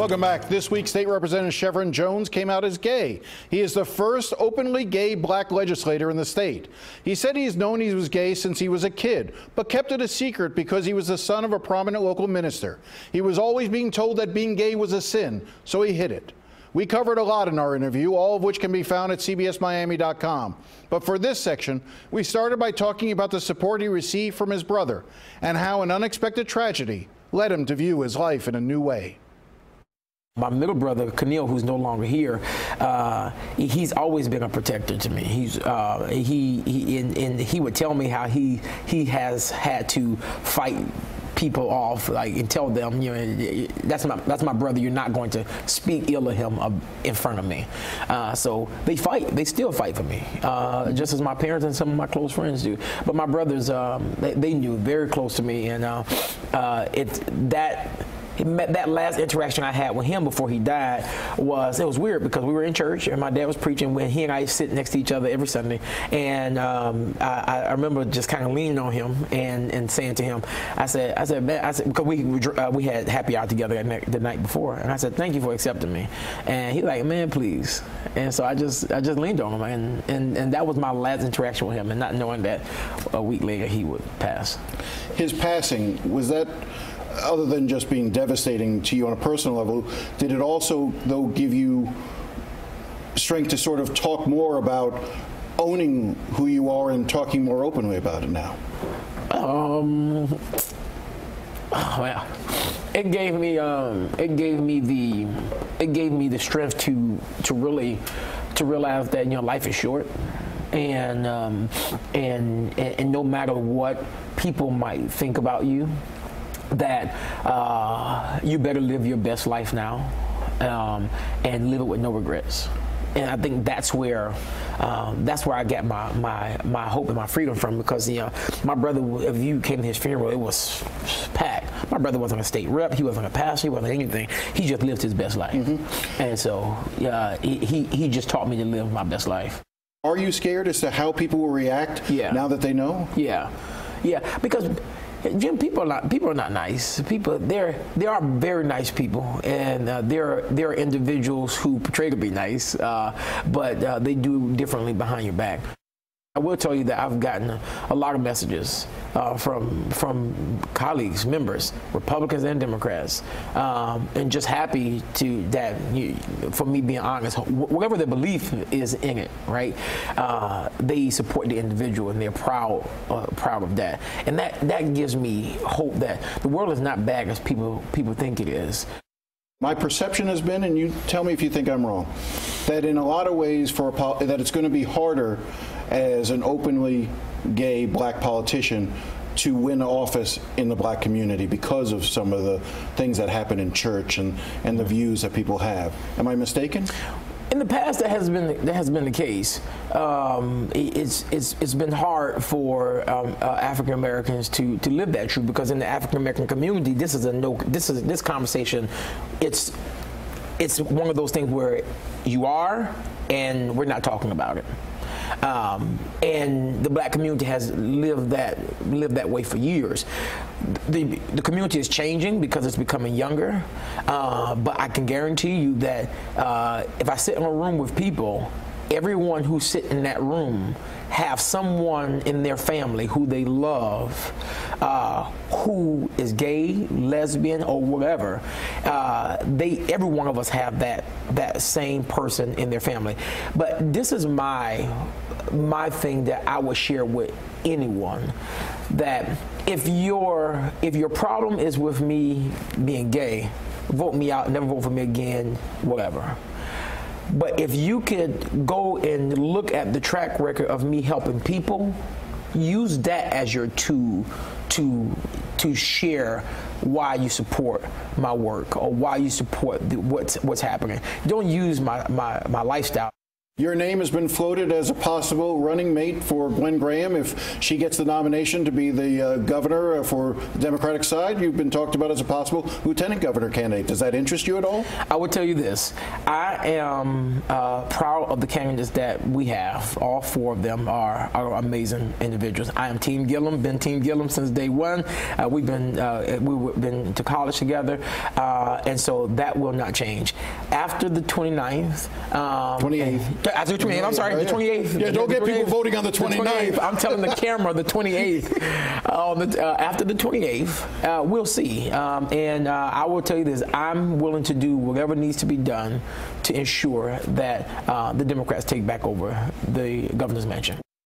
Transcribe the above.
Welcome back. This week, State Representative Shervin Jones came out as gay. He is the first openly gay black legislator in the state. He said he's known he was gay since he was a kid, but kept it a secret because he was the son of a prominent local minister. He was always being told that being gay was a sin, so he hid it. We covered a lot in our interview, all of which can be found at cbsmiami.com. But for this section, we started by talking about the support he received from his brother and how an unexpected tragedy led him to view his life in a new way. My middle brother, Keneal, who's no longer here, he's always been a protector to me. He would tell me how he has had to fight people off, like, and tell them, you know, that's my brother. You're not going to speak ill of him in front of me. So they fight. They still fight for me, just as my parents and some of my close friends do. But my brothers, they knew, very close to me, and that last interaction I had with him before he died was weird because we were in church and my dad was preaching when he and I sit next to each other every Sunday, and I remember just kind of leaning on him and saying to him, I said because we had happy hour together the night before, and I said, thank you for accepting me, and he's like, man, please. And so I just leaned on him, and that was my last interaction with him, and not knowing that a week later he would pass. His passing, was that, other than just being devastating to you on a personal level, did it also, though, give you strength to sort of talk more about owning who you are and talking more openly about it now? Well, it gave me the strength to realize that, you know, life is short, and no matter what people might think about you, that you better live your best life now, and live it with no regrets. And I think that's where I get my hope and my freedom from, because, you know, my brother, if you came to his funeral, it was packed. My brother wasn't a state rep, he wasn't a pastor, he wasn't anything. He just lived his best life. Mm-hmm. And so he just taught me to live my best life. Are you scared as to how people will react now that they know? Yeah, because Jim, people are not nice. There are very nice people, and there are individuals who portray to be nice, but they do differently behind your back. I will tell you that I've gotten a lot of messages from colleagues, members, Republicans and Democrats, and just happy for me being honest, whatever their belief is in it, right? They support the individual, and they're proud of that, and that gives me hope that the world is not bad as people think it is. My perception has been, and you tell me if you think I'm wrong, that in a lot of ways that it's going to be harder as an openly gay black politician to win office in the black community because of some of the things that happen in church and the views that people have. Am I mistaken? In the past, that has been the case. It's been hard for African Americans to live that truth, because in the African American community, this conversation, it's one of those things where you are, and we're not talking about it. And the black community has lived that way for years. The community is changing because it's becoming younger, but I can guarantee you that if I sit in a room with people, everyone who sits in that room have someone in their family who they love, who is gay, lesbian, or whatever. Every one of us have that same person in their family. But this is my thing that I would share with anyone, that if your problem is with me being gay, vote me out, never vote for me again, whatever. But if you could go and look at the track record of me helping people, use that as your tool to share why you support my work or why you support what's happening. Don't use my lifestyle. Your name has been floated as a possible running mate for Gwen Graham if she gets the nomination to be the governor for the Democratic side. You've been talked about as a possible lieutenant governor candidate. Does that interest you at all? I would tell you this. I am proud of the candidates that we have. All four of them are amazing individuals. I am Team Gillum, been Team Gillum since day one. We've been to college together, and so that will not change. After the 29th, 28th. After the 28th, I'm sorry, the 28th. Yeah, don't get people voting on the 29th. I'm telling the camera the 28th. After the 28th, we'll see. And I will tell you this, I'm willing to do whatever needs to be done to ensure that the Democrats take back over the governor's mansion.